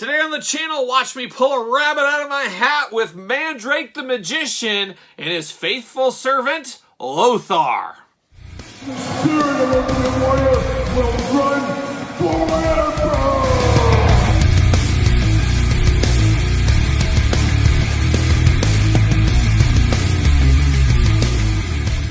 Today on the channel, watch me pull a rabbit out of my hat with Mandrake the Magician and his faithful servant, Lothar. The spirit of Ultimate Warrior will run forever!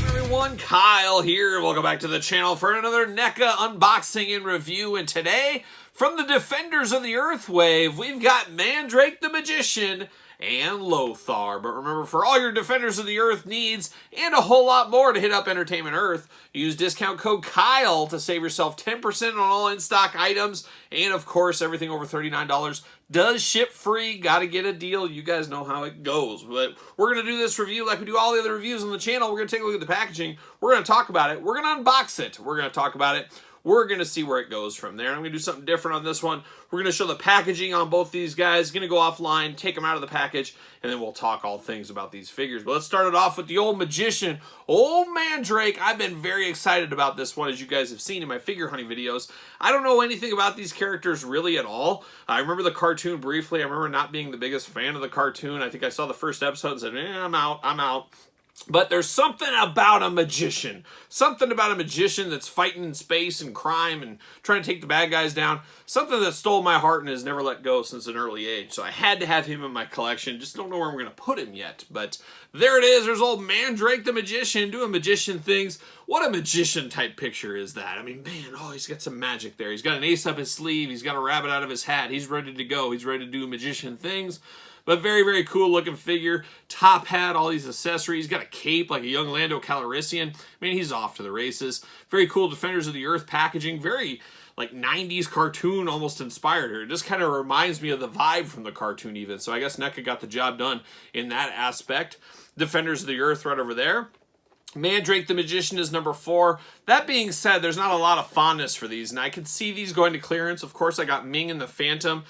Everyone, Kyle here. Welcome back to the channel for another NECA unboxing and review. And today, from the Defenders of the Earthwave, we've got Mandrake the Magician and Lothar. But remember, for all your Defenders of the Earth needs and a whole lot more to hit up Entertainment Earth, use discount code KYLE to save yourself 10% on all in-stock items. And of course, everything over $39 does ship free. Gotta get a deal. You guys know how it goes. But we're going to do this review like we do all the other reviews on the channel. We're going to take a look at the packaging. We're going to talk about it. We're going to unbox it. We're going to talk about it. We're going to see where it goes from there. I'm going to do something different on this one. We're going to show the packaging on both these guys. Going to go offline, take them out of the package, and then we'll talk all things about these figures. But let's start it off with the old Magician, old Mandrake. I've been very excited about this one, as you guys have seen in my figure hunting videos. I don't know anything about these characters really at all. I remember the cartoon briefly. I remember not being the biggest fan of the cartoon. I think I saw the first episode and said, I'm out. But there's something about a magician. Something about a magician that's fighting in space and crime and trying to take the bad guys down. Something that stole my heart and has never let go since an early age. So I had to have him in my collection. Just don't know where I'm going to put him yet. But there it is. There's old Mandrake the Magician doing magician things. What a magician type picture is that? I mean, man, oh, he's got some magic there. He's got an ace up his sleeve. He's got a rabbit out of his hat. He's ready to go. He's ready to do magician things. But very, very cool looking figure. Top hat, all these accessories. Got a cape like a young Lando Calrissian. I mean, he's off to the races. Very cool Defenders of the Earth packaging. Very like 90s cartoon almost inspired her. It just kind of reminds me of the vibe from the cartoon even. So I guess NECA got the job done in that aspect. Defenders of the Earth right over there. Mandrake the Magician is number 4. That being said, there's not a lot of fondness for these, and I could see these going to clearance. Of course, I got Ming and the Phantom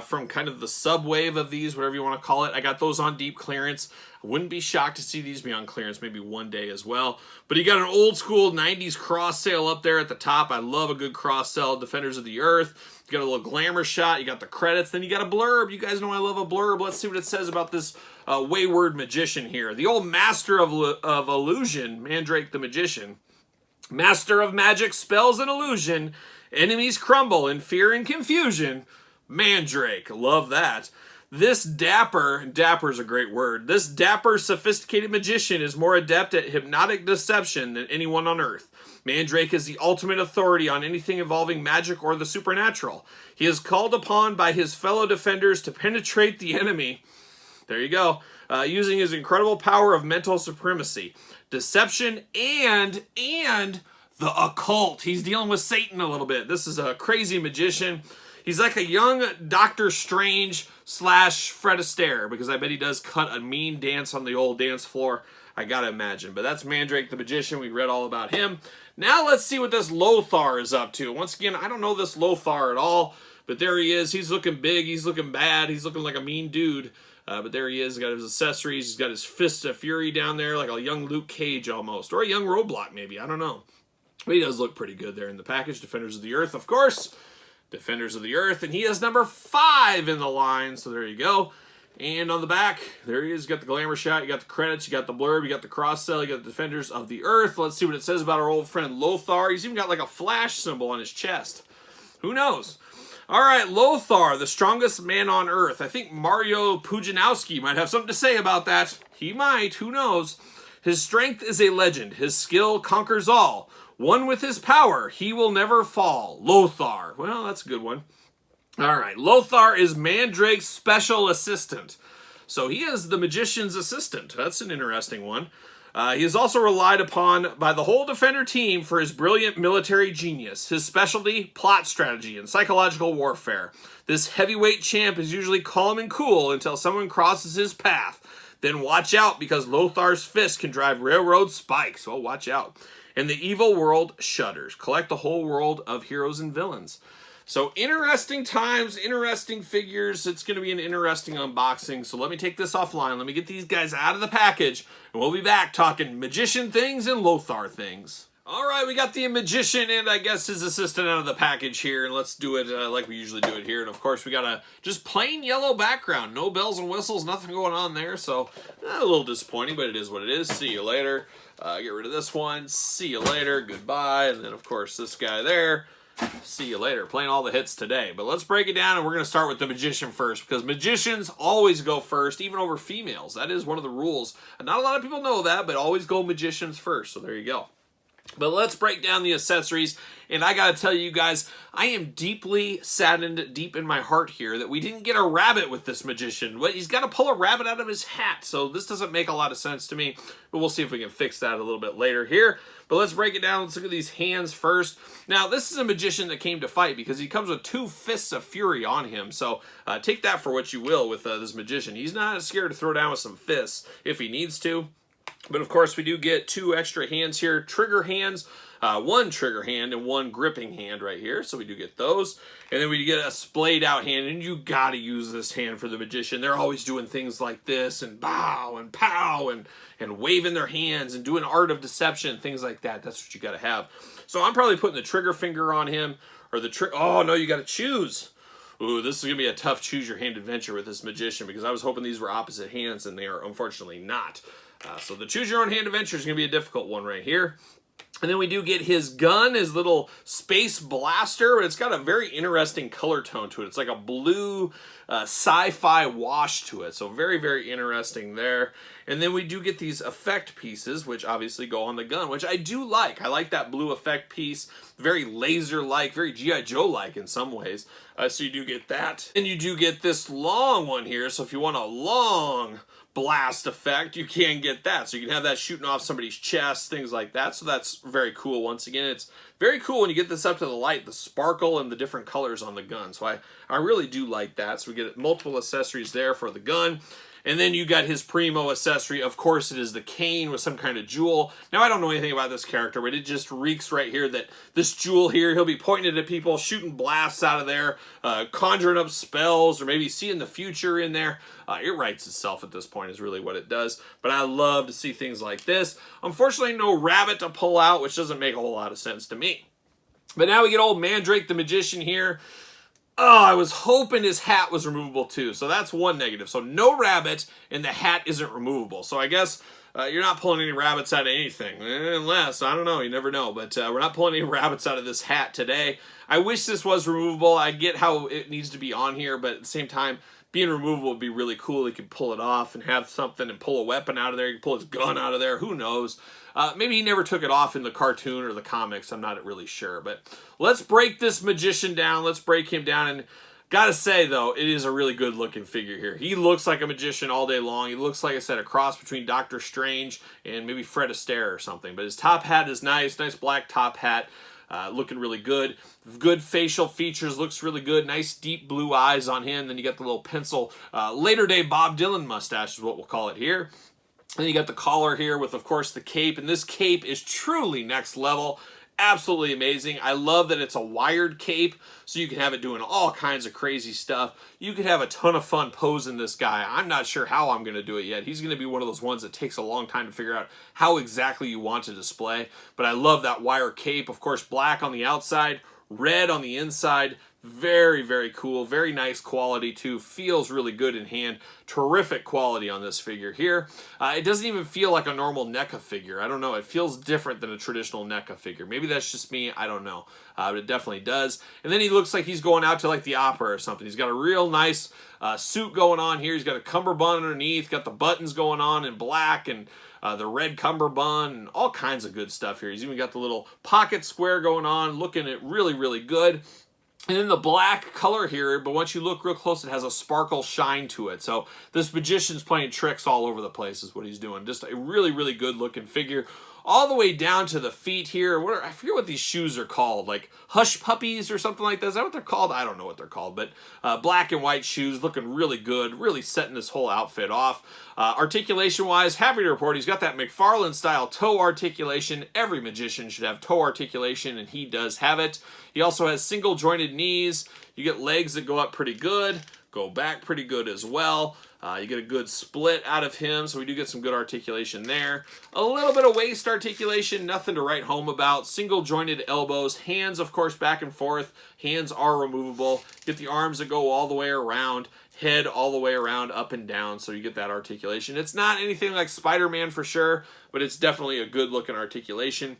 from kind of the sub-wave of these, whatever you want to call it. I got those on deep clearance. I wouldn't be shocked to see these be on clearance maybe one day as well. But you got an old school 90s cross sale up there at the top. I love a good cross sale. Defenders of the Earth. You got a little glamour shot. You got the credits. Then you got a blurb. You guys know I love a blurb. Let's see what it says about this wayward magician here. The old master of illusion, Mandrake the Magician. Master of magic, spells, and illusion. Enemies crumble in fear and confusion. Mandrake. Love that. This dapper's a great word. This dapper, sophisticated magician is more adept at hypnotic deception than anyone on Earth. Mandrake is the ultimate authority on anything involving magic or the supernatural. He is called upon by his fellow defenders to penetrate the enemy. There you go. Using his incredible power of mental supremacy, deception, and the occult. He's dealing with Satan a little bit. This is a crazy magician. He's like a young Doctor Strange / Fred Astaire, because I bet he does cut a mean dance on the old dance floor. I gotta imagine. But that's Mandrake the Magician. We read all about him. Now let's see what this Lothar is up to. Once again, I don't know this Lothar at all, but there he is. He's looking big. He's looking bad. He's looking like a mean dude. But there he is. He's got his accessories. He's got his fists of fury down there, like a young Luke Cage almost. Or a young Roblox, maybe. I don't know. But he does look pretty good there in the package. Defenders of the Earth, of course. Defenders of the Earth. And he is number 5 in the line. So there you go. And on the back, there he is. You got the glamour shot. You got the credits. You got the blurb. You got the cross-sell. You got the Defenders of the Earth. Let's see what it says about our old friend Lothar. He's even got like a flash symbol on his chest. Who knows? All right, Lothar, the strongest man on Earth. I think Mario Pujanowski might have something to say about that. He might. Who knows? His strength is a legend. His skill conquers all. One with his power, he will never fall. Lothar. Well, that's a good one. All right, Lothar is Mandrake's special assistant. So he is the magician's assistant. That's an interesting one. He is also relied upon by the whole Defender team for his brilliant military genius, his specialty, plot strategy, and psychological warfare. This heavyweight champ is usually calm and cool until someone crosses his path. Then watch out, because Lothar's fist can drive railroad spikes. Well, watch out. And the evil world shudders. Collect the whole world of heroes and villains. So interesting times, interesting figures. It's going to be an interesting unboxing. So let me take this offline. Let me get these guys out of the package. And we'll be back talking magician things and Lothar things. All right, we got the magician and I guess his assistant out of the package here, and let's do it like we usually do it here. And of course, we got a just plain yellow background, no bells and whistles, nothing going on there. So a little disappointing, but it is what it is. See you later. Get rid of this one. See you later. Goodbye. And then of course this guy there. See you later. Playing all the hits today. But let's break it down, and we're going to start with the magician first, because magicians always go first, even over females. That is one of the rules. And not a lot of people know that, but always go magicians first. So there you go. But let's break down the accessories, and I gotta tell you guys, I am deeply saddened deep in my heart here that we didn't get a rabbit with this magician. He's got to pull a rabbit out of his hat, so this doesn't make a lot of sense to me, but we'll see if we can fix that a little bit later here. But let's break it down. Let's look at these hands first. Now, this is a magician that came to fight because he comes with 2 fists of fury on him, so take that for what you will with this magician. He's not scared to throw down with some fists if he needs to. But of course, we do get 2 extra hands here, trigger hands, 1 trigger hand and 1 gripping hand right here. So we do get those. And then we get a splayed out hand, and you gotta use this hand for the magician. They're always doing things like this, and bow and pow, and waving their hands and doing art of deception, things like that. That's what you gotta have. So I'm probably putting the trigger finger on him, or the oh no, you gotta choose. Ooh, this is going to be a tough choose your hand adventure with this magician, because I was hoping these were opposite hands, and they are unfortunately not. So the choose your own hand adventure is going to be a difficult one right here. And then we do get his gun, his little space blaster, but it's got a very interesting color tone to it. It's like a blue sci-fi wash to it. So very, very interesting there. And then we do get these effect pieces, which obviously go on the gun, which I do like. I like that blue effect piece. Very laser-like, very G.I. Joe-like in some ways. So you do get that. And you do get this long one here. So if you want a long blast effect, you can get that. So you can have that shooting off somebody's chest, things like that. So that's very cool. Once again, it's very cool when you get this up to the light, the sparkle and the different colors on the gun. So I really do like that. So we get multiple accessories there for the gun. And then you got his primo accessory. Of course, it is the cane with some kind of jewel. Now, I don't know anything about this character, but it just reeks right here that this jewel here, he'll be pointing it at people, shooting blasts out of there, conjuring up spells, or maybe seeing the future in there. It writes itself at this point is really what it does. But I love to see things like this. Unfortunately, no rabbit to pull out, which doesn't make a whole lot of sense to me. But now we get old Mandrake the Magician here. Oh, I was hoping his hat was removable too. So that's one negative. So no rabbit, and the hat isn't removable. So I guess you're not pulling any rabbits out of anything. Unless, I don't know, you never know. But we're not pulling any rabbits out of this hat today. I wish this was removable. I get how it needs to be on here, but at the same time, being removable would be really cool. He could pull it off and have something and pull a weapon out of there. He could pull his gun out of there. Who knows? Maybe he never took it off in the cartoon or the comics. I'm not really sure. But let's break this magician down. Let's break him down. And gotta say, though, it is a really good-looking figure here. He looks like a magician all day long. He looks, like I said, a cross between Doctor Strange and maybe Fred Astaire or something. But his top hat is nice. Nice black top hat. Looking really good. Good facial features. Looks really good. Nice deep blue eyes on him. Then you got the little pencil later-day Bob Dylan mustache is what we'll call it here. Then you got the collar here with, of course, the cape. And this cape is truly next level. Absolutely amazing. I love that it's a wired cape, so you can have it doing all kinds of crazy stuff. You could have a ton of fun posing this guy. I'm not sure how I'm going to do it yet. He's going to be one of those ones that takes a long time to figure out how exactly you want to display. But I love that wire cape. Of course, black on the outside, red on the inside. Very, very cool. Very nice quality, too. Feels really good in hand. Terrific quality on this figure here. It doesn't even feel like a normal NECA figure. I don't know. It feels different than a traditional NECA figure. Maybe that's just me. I don't know. But it definitely does. And then he looks like he's going out to like the opera or something. He's got a real nice suit going on here. He's got a cummerbund underneath. Got the buttons going on in black and the red cummerbund and all kinds of good stuff here. He's even got the little pocket square going on. Looking at really, really good. And then the black color here, but once you look real close, it has a sparkle shine to it. So this magician's playing tricks all over the place is what he's doing. Just a really, really good looking figure. All the way down to the feet here. I forget what these shoes are called, like hush puppies or something like that. Is that what they're called? I don't know what they're called, but black and white shoes looking really good, really setting this whole outfit off. Articulation-wise, happy to report he's got that McFarlane-style toe articulation. Every magician should have toe articulation, and he does have it. He also has single-jointed knees. You get legs that go up pretty good. go back pretty good as well. You get a good split out of him, so we do get some good articulation there. A little bit of waist articulation, nothing to write home about. Single jointed elbows, hands, of course, back and forth. Hands are removable. Get the arms that go all the way around, head all the way around, up and down, so you get that articulation. It's not anything like Spider-Man for sure, but it's definitely a good looking articulation.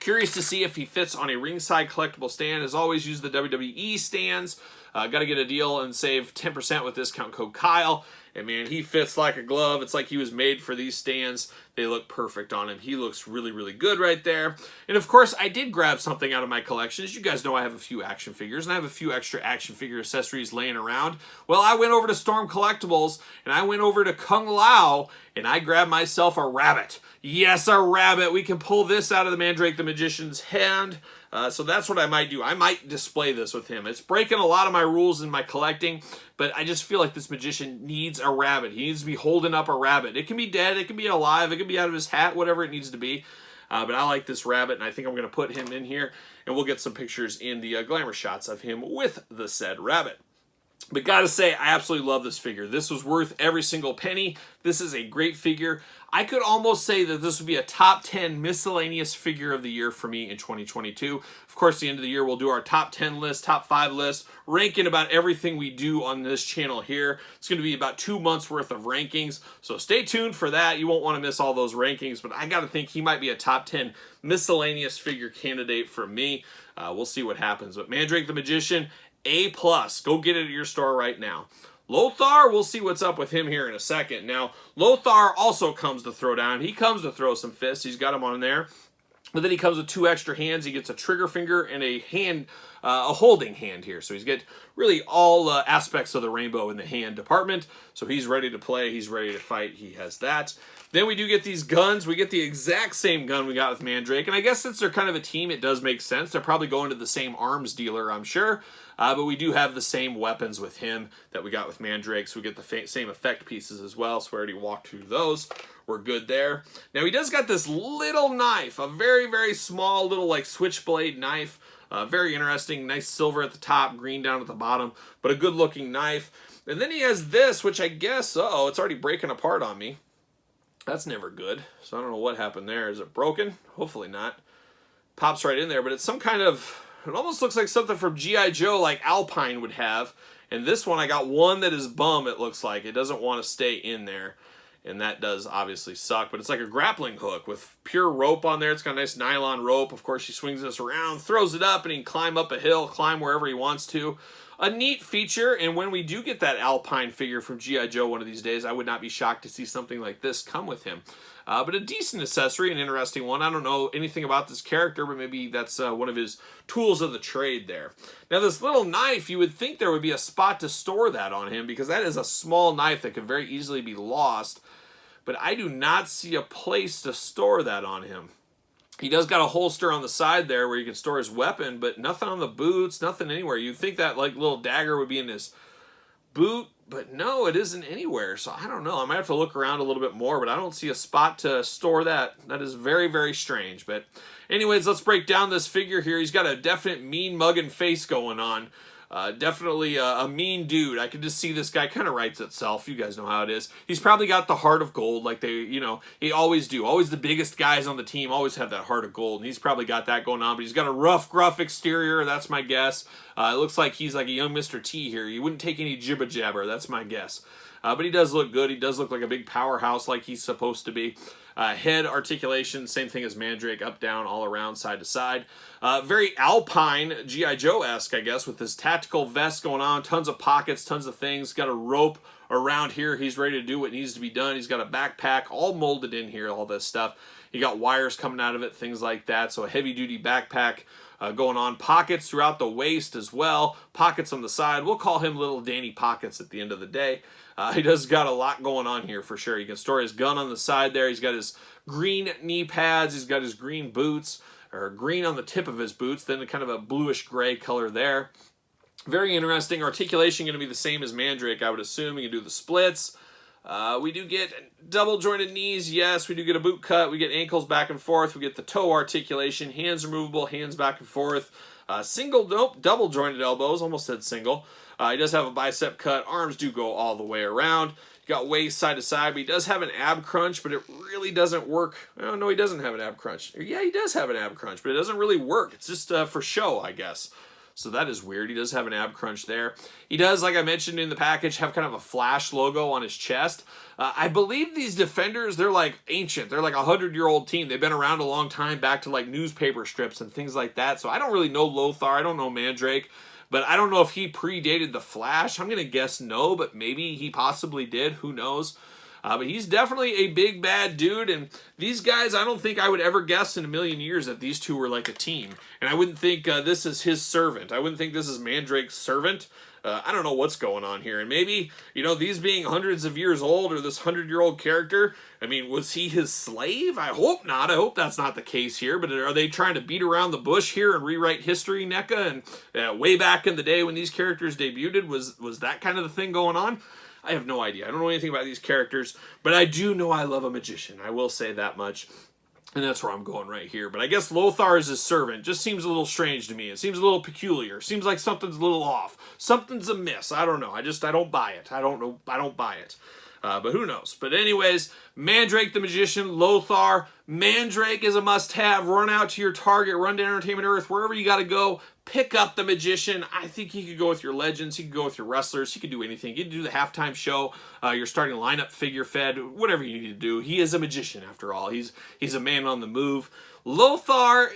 Curious to see if he fits on a ringside collectible stand. As always, use the WWE stands. Got to get a deal and save 10% with discount code Kyle. And man, he fits like a glove. It's like he was made for these stands. They look perfect on him. He looks really, really good right there. And of course, I did grab something out of my collection. As you guys know, I have a few action figures, and I have a few extra action figure accessories laying around. Well, I went over to Storm Collectibles, and I went over to Kung Lao, and I grabbed myself a rabbit. Yes, a rabbit. We can pull this out of the Mandrake the Magician's hand. So that's what I might do. I might display this with him. It's breaking a lot of my rules in my collecting, but I just feel like this magician needs a rabbit. He needs to be holding up a rabbit. It can be dead, it can be alive, it can be out of his hat, whatever it needs to be. But I like this rabbit, and I think I'm going to put him in here, and we'll get some pictures in the glamour shots of him with the said rabbit. But gotta say, I absolutely love this figure. This was worth every single penny. This is a great figure. I could almost say that this would be a top 10 miscellaneous figure of the year for me in 2022. Of course, the end of the year, we'll do our top 10 list, top 5 list, ranking about everything we do on this channel here. It's going to be about 2 months worth of rankings, so stay tuned for that. You won't want to miss all those rankings, but I got to think he might be a top 10 miscellaneous figure candidate for me. We'll see what happens. But Mandrake the Magician, A+. Go get it at your store right now. Lothar, we'll see what's up with him here in a second. Now, Lothar also comes to throw down. He comes to throw some fists. He's got him on there. But then he comes with 2 extra hands. He gets a trigger finger and a hand, a holding hand here. So he's got really all aspects of the rainbow in the hand department. So he's ready to play. He's ready to fight. He has that. Then we do get these guns. We get the exact same gun we got with Mandrake. And I guess since they're kind of a team, it does make sense. They're probably going to the same arms dealer, I'm sure. But we do have the same weapons with him that we got with Mandrake. So we get the same effect pieces as well. So we already walked through those. We're good there. Now he does got this little knife. A very, very small little like switchblade knife. Very interesting. Nice silver at the top, green down at the bottom. But a good looking knife. And then he has this, which I guess, uh-oh, it's already breaking apart on me. That's never good. So I don't know what happened there. Is it broken? Hopefully not. Pops right in there, but it's some kind of, it almost looks like something from G.I. Joe like Alpine would have. And this one, I got one that is bum, it looks like. It doesn't want to stay in there. And that does obviously suck. But it's like a grappling hook with pure rope on there. It's got a nice nylon rope. Of course, he swings this around, throws it up, and he can climb up a hill, climb wherever he wants to. A neat feature, and when we do get that Alpine figure from G.I. Joe one of these days, I would not be shocked to see something like this come with him. But a decent accessory, an interesting one. I don't know anything about this character, but maybe that's one of his tools of the trade there. Now, this little knife, you would think there would be a spot to store that on him, because that is a small knife that could very easily be lost. But I do not see a place to store that on him. He does got a holster on the side there where you can store his weapon, but nothing on the boots, nothing anywhere. You'd think that like little dagger would be in his boot, but no, it isn't anywhere. So I don't know. I might have to look around a little bit more, but I don't see a spot to store that. That is very, very strange. But anyways, let's break down this figure here. He's got a definite mean mugging face going on. Definitely a mean dude. I can just see this guy kind of writes itself. You guys know how it is. He's probably got the heart of gold like they, you know, he always do. Always the biggest guys on the team always have that heart of gold, and he's probably got that going on, but he's got a rough, gruff exterior. That's my guess. It looks like he's like a young Mr. T here. He wouldn't take any jibber jabber. That's my guess. But he does look good. He does look like a big powerhouse like he's supposed to be. Head articulation, same thing as Mandrake, up, down, all around, side to side. Very Alpine, G.I. Joe-esque, I guess, with this tactical vest going on. Tons of pockets, tons of things. Got a rope around here. He's ready to do what needs to be done. He's got a backpack all molded in here, all this stuff. You got wires coming out of it, things like that. So a heavy-duty backpack going on. Pockets throughout the waist as well. Pockets on the side. We'll call him Little Danny Pockets at the end of the day. He does got a lot going on here for sure. You can store his gun on the side there. He's got his green knee pads. He's got his green boots, or green on the tip of his boots, then kind of a bluish gray color there. Very interesting. Articulation going to be the same as Mandrake, I would assume. You can do the splits. We do get double jointed knees, yes. We do get a boot cut. We get ankles back and forth. We get the toe articulation, hands removable, hands back and forth. Single, nope, double jointed elbows, almost said single. He does have a bicep cut. Arms do go all the way around. He got waist side to side, but he does have an ab crunch, but it really doesn't work. Oh, no, he doesn't have an ab crunch. Yeah, he does have an ab crunch, but it doesn't really work. It's just for show, I guess. So that is weird. He does have an ab crunch there. He does, like I mentioned in the package, have kind of a Flash logo on his chest. I believe these defenders, they're like ancient. They're like a 100-year-old team. They've been around a long time, back to like newspaper strips and things like that. So I don't really know Lothar. I don't know Mandrake. But I don't know if he predated the Flash. I'm going to guess no, but maybe he possibly did. Who knows? But he's definitely a big, bad dude. And these guys, I don't think I would ever guess in a million years that these two were like a team. And I wouldn't think this is his servant. I wouldn't think this is Mandrake's servant. I don't know what's going on here. And maybe, you know, these being hundreds of years old, or this 100-year-old character, I mean, was he his slave? I hope not. I hope that's not the case here. But are they trying to beat around the bush here and rewrite history, NECA? And way back in the day when these characters debuted, was that kind of the thing going on? I have no idea. I don't know anything about these characters, but I do know I love a magician. I will say that much. And that's where I'm going right here. But I guess Lothar as his servant just seems a little strange to me. It seems a little peculiar. Seems like something's a little off. Something's amiss. I don't know. I don't buy it. I don't buy it. But who knows? But anyways, Mandrake the Magician, Lothar. Mandrake is a must-have. Run out to your Target, run to Entertainment Earth, wherever you got to go. Pick up the Magician. I think he could go with your legends. He could go with your wrestlers. He could do anything. He could do the halftime show, your starting lineup, figure fed, whatever you need to do. He is a magician, after all. He's a man on the move. Lothar,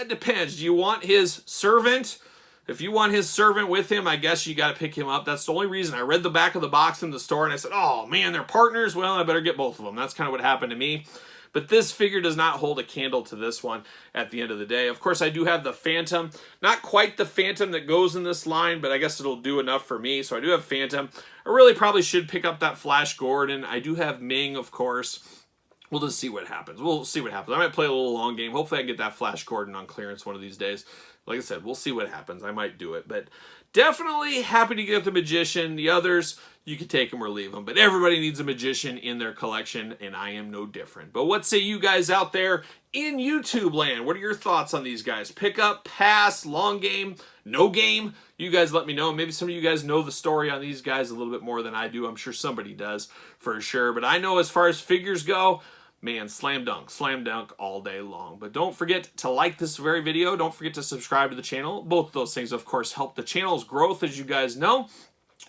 depends. Do you want his servant? If you want his servant with him, I guess you got to pick him up. That's the only reason. I read the back of the box in the store, and I said, oh, man, they're partners. Well, I better get both of them. That's kind of what happened to me. But this figure does not hold a candle to this one at the end of the day. Of course, I do have the Phantom. Not quite the Phantom that goes in this line, but I guess it'll do enough for me. So I do have Phantom. I really probably should pick up that Flash Gordon. I do have Ming, of course. We'll just see what happens. We'll see what happens. I might play a little long game. Hopefully I can get that Flash Gordon on clearance one of these days. Like I said, we'll see what happens. I might do it. But definitely happy to get the Magician. The others, you can take them or leave them. But everybody needs a Magician in their collection, and I am no different. But what say you guys out there in YouTube land? What are your thoughts on these guys? Pick up, pass, long game, no game? You guys let me know. Maybe some of you guys know the story on these guys a little bit more than I do. I'm sure somebody does for sure. But I know as far as figures go, man, slam dunk all day long. But don't forget to like this very video. Don't forget to subscribe to the channel. Both of those things, of course, help the channel's growth, as you guys know.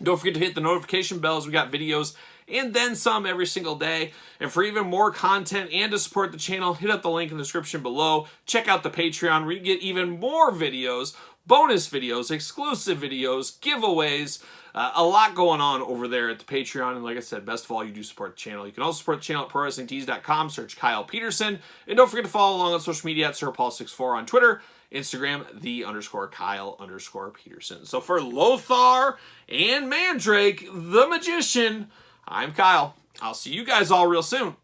Don't forget to hit the notification bells. We got videos and then some every single day. And for even more content and to support the channel, hit up the link in the description below. Check out the Patreon where you get even more videos, bonus videos, exclusive videos, giveaways, a lot going on over there at the Patreon. And like I said, best of all, you do support the channel. You can also support the channel at ProWrestlingTees.com. Search Kyle Peterson. And don't forget to follow along on social media at SirPaul64 on Twitter, Instagram, _Kyle_Peterson. So for Lothar and Mandrake, the Magician, I'm Kyle. I'll see you guys all real soon.